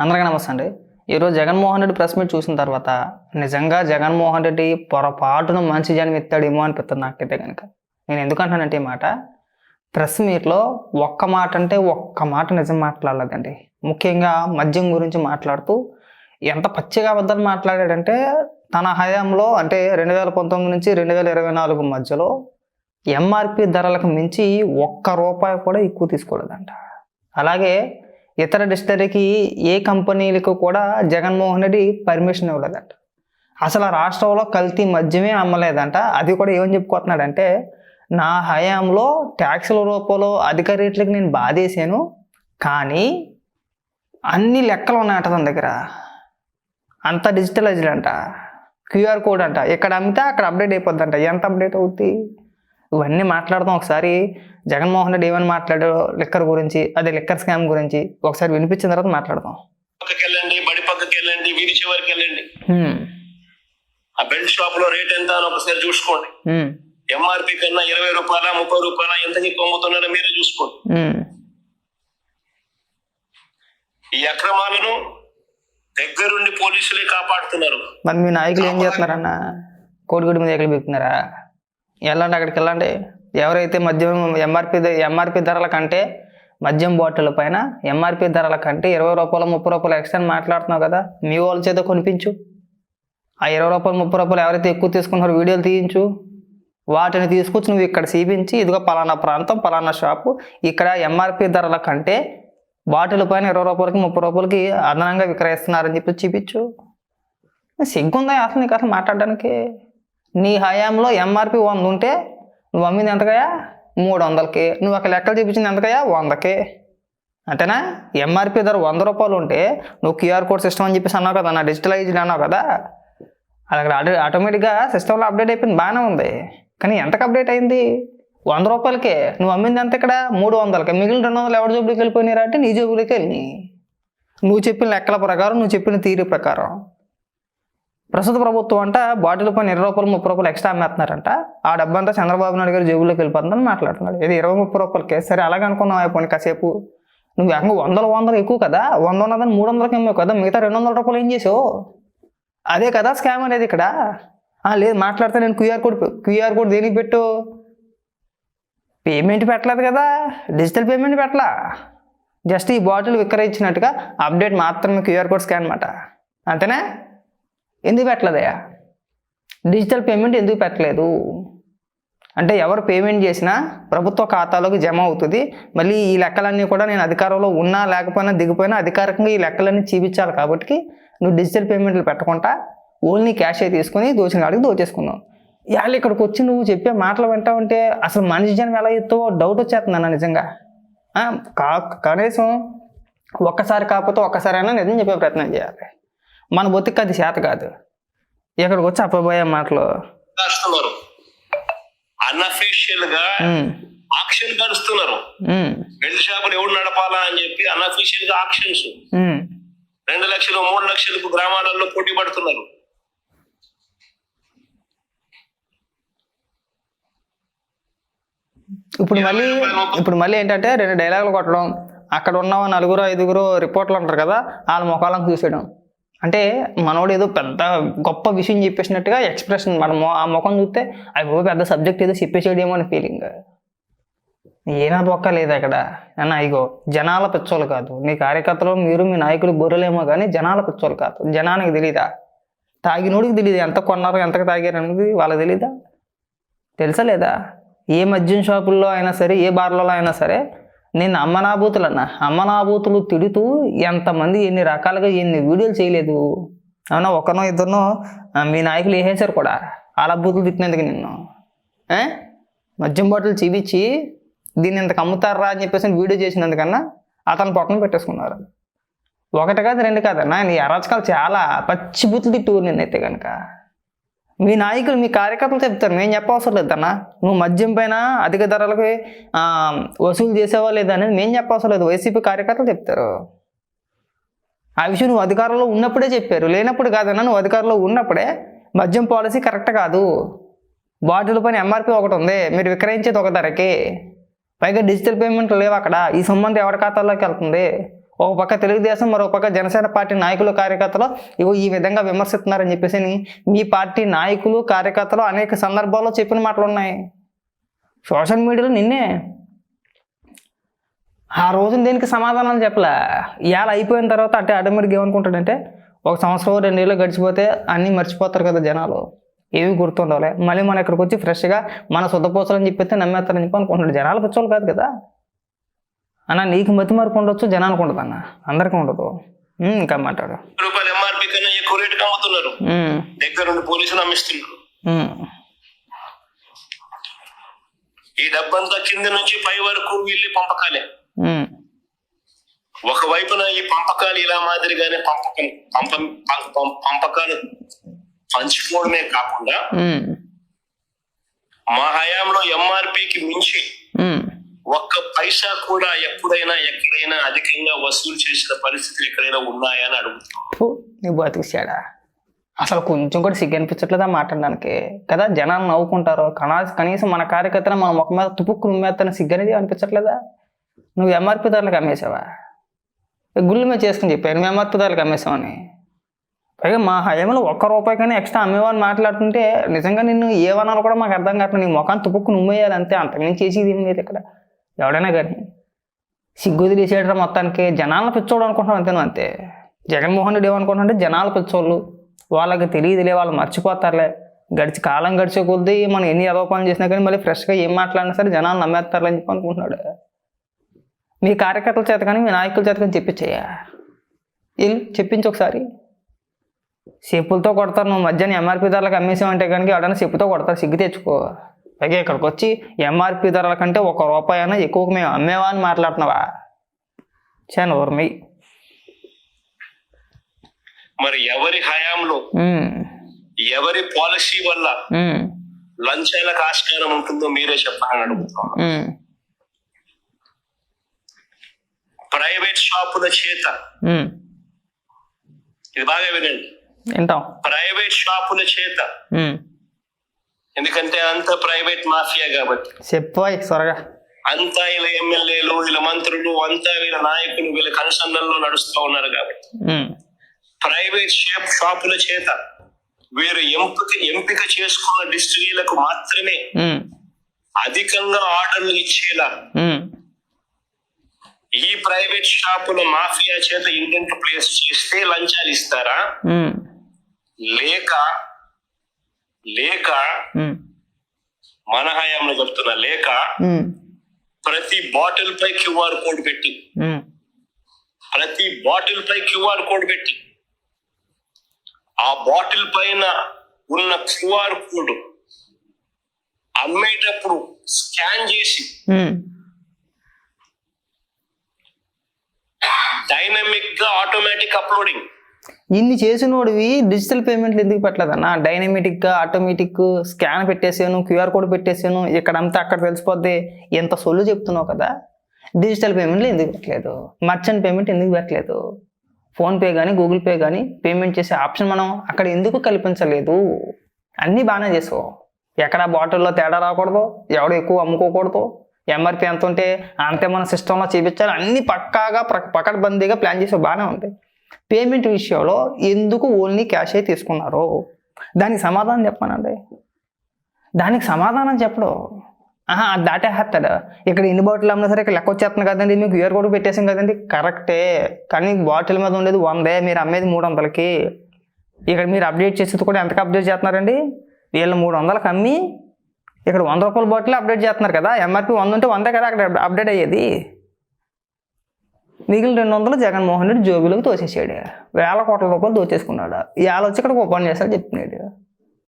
అందరికీ నమస్తే అండి. ఈరోజు జగన్మోహన్ రెడ్డి ప్రెస్ మీట్ చూసిన తర్వాత నిజంగా జగన్మోహన్ రెడ్డి పొరపాటున మంచి జనం ఎత్తాడేమో అనిపిస్తుంది నాకైతే కనుక. నేను ఎందుకంటానంటే ఈ మాట, ప్రెస్ మీట్లో ఒక్క మాట అంటే ఒక్క మాట నిజం మాట్లాడలేదండి. ముఖ్యంగా మద్యం గురించి మాట్లాడుతూ ఎంత పచ్చిగా అబద్ధాలు మాట్లాడాడంటే, తన హయాంలో అంటే 2019 నుంచి 2024 మధ్యలో ఎంఆర్పి ధరలకు మించి ఒక్క రూపాయి కూడా ఎక్కువ తీసుకోలేదంట. అలాగే ఇతర డిస్టిలరీకి ఏ కంపెనీలకు కూడా జగన్మోహన్ రెడ్డి పర్మిషన్ ఇవ్వలేదంట. అసలు రాష్ట్రంలో కల్తీ మద్యమే అమ్మలేదంట. అది కూడా ఏమని చెప్పుకుంటున్నాడంటే, నా హయాంలో ట్యాక్సుల రూపంలో అధిక రేట్లకి నేను బాధేశాను, కానీ అన్ని లెక్కలు ఉన్నాయంట తన దగ్గర. అంత డిజిటలైజ్డ్ అంట, క్యూఆర్ కోడ్ అంట, ఇక్కడ అమ్మితే అక్కడ అప్డేట్ అయిపోద్దంట. ఎంత అప్డేట్ అవుద్ది? ఇవన్నీ మాట్లాడదాం. ఒకసారి జగన్మోహన్ రెడ్డి ఏమని మాట్లాడాడో లిక్కర్ గురించి, అదే లిక్కర్ స్కామ్ గురించి ఒకసారి వినిపించిన తర్వాత మాట్లాడదాం. పక్కకి వెళ్ళండి, బడి పక్కకి వెళ్ళండి, వీధి చివరికి వెళ్ళండి, ఆ బెల్ట్ షాప్ లో రేట్ ఎంత అని ఒకసారి చూసుకోండి. ఎంఆర్పి కన్నా 20 రూపాయల 30 రూపాయల ఎంతకి కొమ్ముతున్నారో మీరే చూసుకోండి. ఈ అక్రమాలను దగ్గరుండి పోలీసులే కాపాడుతున్నారు. మరి మీ నాయకులు ఏం చేస్తున్నారన్న? కోడిగుడి మీద ఎక్కడ పెడుతున్నారా? వెళ్ళండి, అక్కడికి వెళ్ళండి. ఎవరైతే మద్యం ఎంఆర్పి ధరల కంటే, మద్యం బాటిల్ పైన ఎంఆర్పి ధరల కంటే 20 రూపాయలు 30 రూపాయలు ఎక్స్ట్రా మాట్లాడుతున్నావు కదా, మీ వాళ్ళ చేత కొనిపించు. ఆ 20 రూపాయలు 30 రూపాయలు ఎవరైతే ఎక్కువ తీసుకుంటారో వీడియోలు తీయించు. వాటిని తీసుకొచ్చి నువ్వు ఇక్కడ చూపించి, ఇదిగో పలానా ప్రాంతం పలానా షాపు ఇక్కడ ఎంఆర్పి ధరల కంటే బాటిల్ పైన 20 రూపాయలకి 30 రూపాయలకి అదనంగా విక్రయిస్తున్నారని చెప్పి చూపించు. సిగ్గుందా అసలు నీకు అసలు మాట్లాడడానికి? నీ హయాంలో ఎంఆర్పి 100 ఉంటే నువ్వు అమ్మింది ఎంతకయ్యా? 300కి. నువ్వు అక్కడ లెక్కలు చూపించింది ఎంతకయ్యా? 100కి. అంతేనా? ఎంఆర్పి ధర 100 రూపాయలు ఉంటే నువ్వు క్యూఆర్ కోడ్ సిస్టమ్ అని చెప్పేసి అన్నావు కదా, నా డిజిటలైజ్డ్ అన్నావు కదా, అది ఆటోమేటిక్గా సిస్టంలో అప్డేట్ అయిపోయింది, బాగానే ఉంది. కానీ ఎంతకు అప్డేట్ అయింది? 100 రూపాయలకే. నువ్వు అమ్మింది ఎంత ఇక్కడ? 300కి. మిగిలిన 200 ఎవరి జోబులకి వెళ్ళిపోయినారా అంటే నీ జోబులకి వెళ్ళి, నువ్వు చెప్పిన లెక్కల ప్రకారం, నువ్వు చెప్పిన థియరీ ప్రకారం. ప్రస్తుత ప్రభుత్వం అంట బాటిల్ పైన 20 రూపాయలు 30 రూపాయలు ఎక్స్ట్రా అమ్మేస్తున్నారంట. ఆ డబ్బంతా చంద్రబాబు నాయుడు గారి జేబులోకి వెళ్ళిపోతుందని మాట్లాడుతున్నాడు. ఇది 20-30 రూపాయలకే. సరే అలాగే అనుకున్నావు అయిపోయింది కాసేపు. నువ్వు ఏకంగా 100 ఎక్కువ కదా, 100 ఉన్నదని 300కి అమ్మావు కదా, మిగతా 200 రూపాయలు ఏం చేసావు? అదే కదా స్కామ్ అనేది ఇక్కడ. లేదు మాట్లాడితే నేను క్యూఆర్ కోడ్ దేనికి పెట్టు? పేమెంట్ పెట్టలేదు కదా, డిజిటల్ పేమెంట్ పెట్టలా, జస్ట్ ఈ బాటిల్ విక్రయించినట్టుగా అప్డేట్ మాత్రమే క్యూఆర్ కోడ్ స్కాన్ అన్నమాట. అంతేనా? ఎందుకు పెట్టలేదయా? డిజిటల్ పేమెంట్ ఎందుకు పెట్టలేదు అంటే, ఎవరు పేమెంట్ చేసినా ప్రభుత్వ ఖాతాలోకి జమ అవుతుంది. మళ్ళీ ఈ లెక్కలన్నీ కూడా నేను అధికారంలో ఉన్నా లేకపోయినా దిగిపోయినా అధికారికంగా ఈ లెక్కలన్నీ చూపించాలి. కాబట్టి నువ్వు డిజిటల్ పేమెంట్లు పెట్టకుండా ఓన్లీ క్యాష్ తీసుకొని దోచిన కాడికి దోచేసుకున్నావు. ఇవాళ ఇక్కడికి వచ్చి నువ్వు చెప్పే మాటలు వింటావంటే అసలు మనిషి జనం ఎలా ఎత్తావో డౌట్ వచ్చేస్తుంది అన్న నిజంగా. కనీసం ఒక్కసారి కాకపోతే ఒక్కసారైనా నిజం చెప్పే ప్రయత్నం చేయాలి. మన బొత్తికి అది చేత కాదు. ఇక్కడికి వచ్చి అప్పబోయే మాటలు అన్అఫీషియల్ గా ఆక్షన్ గడుస్తున్నారు. బెల్ట్ షాపులు ఎవరు నడపాలా అని చెప్పి అన్అఫీషియల్ గా ఆక్షన్స్ 2 లక్షలు 3 లక్షలకు గ్రామాలలో పోటీ పడుతున్నారు. ఇప్పుడు మళ్ళీ ఏంటంటే 2 డైలాగులు కొట్టడం, అక్కడ ఉన్న 4-5 రిపోర్టర్లు ఉంటారు కదా, వాళ్ళ ముఖాలను చూసేయడం. అంటే మనోడు ఏదో పెద్ద గొప్ప విషయం చెప్పేసినట్టుగా ఎక్స్ప్రెషన్, ఆ ముఖం చూస్తే అవి పెద్ద సబ్జెక్ట్ ఏదో చెప్పేసేయడేమో అని ఫీలింగ్. ఏనా బొక్క లేదు అక్కడ అన్న. ఇగో జనాల పిచ్చోళ్ళు కాదు నీ కార్యకర్తలు, మీరు మీ నాయకులు గొర్రెలేమో కానీ జనాల పిచ్చోళ్ళు కాదు. జనానికి తెలీదా? తాగినోడికి తెలియదు ఎంత కొన్నారో ఎంతకు తాగారు అనేది వాళ్ళకి తెలీదా? తెలుసా లేదా? ఏ మద్యం షాపుల్లో అయినా సరే, ఏ బార్లలో అయినా సరే, నేను అమ్మనాబూతులు తిడుతూ ఎంతమంది ఎన్ని రకాలుగా ఎన్ని వీడియోలు చేయలేదు. అవునా? ఒకనో ఇద్దరినో మీ నాయకులు వేసేసారు కూడా అలా బూతులు తిట్టినందుకు. నిన్ను మద్యం బాటిల్ చూపించి దీన్ని ఇంతకు అమ్ముతారా అని చెప్పేసి వీడియో చేసినందుకన్నా అతను పక్కన పెట్టేసుకున్నారు. 1 కాదు 2 కాదన్నా, నీ అరాచకాలు చాలా పచ్చి బూతులు తిట్టు. నిన్నైతే కనుక మీ నాయకులు మీ కార్యకర్తలు చెప్తారు, మేము చెప్పవసరం లేదన్నా. నువ్వు మద్యం పైన అధిక ధరలకు వసూలు చేసేవా లేదా అనేది మేము చెప్పవసరం లేదు, వైసీపీ కార్యకర్తలు చెప్తారు. ఆ విషయం నువ్వు అధికారంలో ఉన్నప్పుడే చెప్పారు, లేనప్పుడు కాదన్నా. నువ్వు అధికారంలో ఉన్నప్పుడే మద్యం పాలసీ కరెక్ట్ కాదు, బాటిల్ పైన ఎంఆర్పి ఒకటి ఉంది, మీరు విక్రయించేది ఒక ధరకి, పైగా డిజిటల్ పేమెంట్లు లేవు అక్కడ, ఈ సంబంధం ఎవరి ఖాతాల్లోకి వెళ్తుంది? ఒక పక్క తెలుగుదేశం, మరో పక్క జనసేన పార్టీ నాయకులు, కార్యకర్తలు ఇగో ఈ విధంగా విమర్శిస్తున్నారని చెప్పేసి మీ పార్టీ నాయకులు, కార్యకర్తలు అనేక సందర్భాల్లో చెప్పిన మాటలు ఉన్నాయి సోషల్ మీడియాలో. నిన్నే ఆ రోజున దేనికి సమాధానాలు చెప్పలే. ఇవాళ అయిపోయిన తర్వాత అంటే ఆటోమేటిక్గా ఏమనుకుంటాడంటే ఒక సంవత్సరం 2 ఏళ్ళు గడిచిపోతే అన్నీ మర్చిపోతారు కదా జనాలు, ఏవి గుర్తుండాలి, మళ్ళీ మన ఇక్కడికి వచ్చి ఫ్రెష్గా మన శుద్ధపోసలని చెప్పితే నమ్మేస్తారని చెప్పి అనుకుంటాడు. జనాలు పిచ్చోళ్ళు కాదు కదా అన్న, నీకు మతి మార్పు ఉండొచ్చు, జనానికి ఉండదు అన్న, అందరికీ ఉండదు. ఇంకా మాట్లాడు. రూపాయలు ఎంఆర్పీ కన్నా ఎక్కువ రేటుకి అమ్ముతున్నారు, దగ్గర నుండి పోలీసులు అమ్మిస్తున్నారు. ఈ డబ్బంతా కింద నుంచి పై వరకు వీళ్ళు పంపకాలే. ఒకవైపున ఈ పంపకాలు ఇలా మాదిరిగానే పంపకాలు పంచుకోవడమే కాకుండా మా హయాంలో ఎంఆర్పికి మించి ఒక్క పైసా కూడా ఎప్పుడైనా ఎక్కడైనా అధికంగా వసూలు చేసిన పరిస్థితులు ఎక్కడైనా ఉన్నాయా అని అడుగుతున్నాడు. బతికిసాడా అసలు కొంచెం కూడా సిగ్గు అనిపించట్లేదా మాట్లాడడానికి కదా? జనాలు నవ్వుకుంటారు, కనీసం మన కార్యకర్తలు మన ముఖం మీద తుపుక్కు నుమ్మేస్తాను సిగ్గు అనేది అనిపించట్లేదా? నువ్వు ఎంఆర్పి ధరలకు అమ్మేసావా? గుళ్ళు మీద చేసుకుని చెప్పాను నువ్వు ఎంఆర్పి ధరలకు అమ్మేసావని. పైగా మా హయాంలో ₹1 కానీ ఎక్స్ట్రా అమ్మేవాని మాట్లాడుతుంటే నిజంగా నిన్ను ఏమన్నాలో కూడా మాకు అర్థం కావట్లేదు. నీ ముఖాన్ని తుపుక్కు నుమ్మేయాలి అంతే, అంతకుమించి చేసేది ఏం లేదు ఇక్కడ. ఎవడైనా కానీ సిగ్గు వదిలేసేయడం మొత్తానికి జనాలను పిచ్చోడు అనుకుంటున్నావు అంతే. నువ్వు అంతే. జగన్మోహన్ రెడ్డి ఏమనుకుంటున్నాడంటే జనాలు పిచ్చోళ్ళు, వాళ్ళకి తెలియదులే, వాళ్ళు మర్చిపోతారులే, కాలం గడిచే కొద్దీ మనం ఎన్ని ఏదో పనులు చేసినా కానీ మళ్ళీ ఫ్రెష్గా ఏం మాట్లాడినా సరే జనాలు నమ్మేస్తారులే అని చెప్పి అనుకుంటున్నాడు. మీ కార్యకర్తల చేత కానీ మీ నాయకుల చేత కానీ చెప్పించయ్యా, వీళ్ళు చెప్పించి ఒకసారి. చెప్పులతో కొడతారు, నువ్వు మధ్యాహ్నం ఎంఆర్పి ధరలకు అమ్మేసామంటే కనుక ఎవడైనా చెప్పుతో కొడతారు, సిగ్గు తెచ్చుకో. పైగా ఇక్కడికి వచ్చి ఎంఆర్పి ధరల కంటే ₹1 అయినా ఎక్కువగా మేము అమ్మేవా అని మాట్లాడుతున్నావా? చాను ఊర్మి. మరి ఎవరి హయాంలో ఎవరి పాలసీ వల్ల లంచాలకు ఆస్కారం ఉంటుందో మీరే చెప్పాలని అడుగుతున్నాను. ప్రైవేట్ షాపుల చేత, ఇది బాగా వినండి, ప్రైవేట్ షాపుల చేత, ఎందుకంటే అంత ప్రైవేట్ మాఫియా కాబట్టి చెప్పాయి త్వరగా, అంతా వీళ్ళ ఎమ్మెల్యేలు, వీళ్ళ మంత్రులు, అంతా వీళ్ళ నాయకులు వీళ్ళ కనుసన్నల్లో నడుస్తూ ఉన్నారు కాబట్టి ప్రైవేట్ షాపుల చేత వీరు ఎంపిక చేసుకున్న డిస్ట్రిక్ట్లకు మాత్రమే అధికంగా ఆర్డర్లు ఇచ్చేలా ఈ ప్రైవేట్ షాపుల మాఫియా చేత ఇంటెంట్ ప్లేస్ చేస్తే లంచాలు ఇస్తారా? లేక మన హయాంలో చెప్తున్నా, లేక ప్రతి బాటిల్ పై QR కోడ్ పెట్టి, ఆ బాటిల్ పైన ఉన్న QR కోడ్ అమ్మేటప్పుడు స్కాన్ చేసి డైనమిక్ గా ఆటోమేటిక్ అప్లోడింగ్. ఇన్ని చేసినోడివి డిజిటల్ పేమెంట్లు ఎందుకు పెట్టలేదన్నా? డైనమిటిక్గా ఆటోమేటిక్ స్కాన్ పెట్టేసాను, QR కోడ్ పెట్టేసాను, ఇక్కడ అంతా అక్కడ తెలిసిపోద్ది, ఎంత సొల్లు చెప్తున్నావు కదా. డిజిటల్ పేమెంట్లు ఎందుకు పెట్టలేదు? మర్చెంట్ పేమెంట్ ఎందుకు పెట్టలేదు? ఫోన్పే కానీ గూగుల్ పే కానీ పేమెంట్ చేసే ఆప్షన్ మనం అక్కడ ఎందుకు కల్పించలేదు? అన్నీ బాగానే చేసావు, ఎక్కడ బాటిల్లో తేడా రాకూడదు, ఎవడు ఎక్కువ అమ్ముకోకూడదు, ఎంఆర్పి ఎంత ఉంటే అంతే మన సిస్టంలో చూపించాలి, అన్నీ పక్కాగా పకడ్బందీగా ప్లాన్ చేసావు, బాగానే ఉంటాయి. పేమెంట్ విషయంలో ఎందుకు ఓన్లీ క్యాష్ అయితే తీసుకున్నారు? దానికి సమాధానం చెప్పానండి. దానికి సమాధానం చెప్పడు. దాటేస్తాడు. ఇక్కడ ఎన్ని బాటిల్ అమ్మినా సరే ఇక్కడ లెక్క వచ్చేస్తుంది కదండి, మీకు QR కోడ్ పెట్టేసాం కదండి, కరెక్టే. కానీ బాటిల్ మీద ఉండేది 100, మీరు అమ్మేది 300కి. ఇక్కడ మీరు అప్డేట్ చేసేది కూడా ఎంతకు అప్డేట్ చేస్తున్నారండి? వీళ్ళు 300కి అమ్మి ఇక్కడ ₹100 బాటిల్ అప్డేట్ చేస్తున్నారు కదా. ఎంఆర్పి 100 ఉంటే 100 కదా అక్కడ అప్డేట్ అయ్యేది. మిగిలిన 200 జగన్మోహన్ రెడ్డి జోబులకు తోసేసాడు, ₹1,000 కోట్ల దోచేసుకున్నాడు. ఇవాళ వచ్చి ఇక్కడ ఓపెన్ చేస్తాడు చెప్తున్నాడు.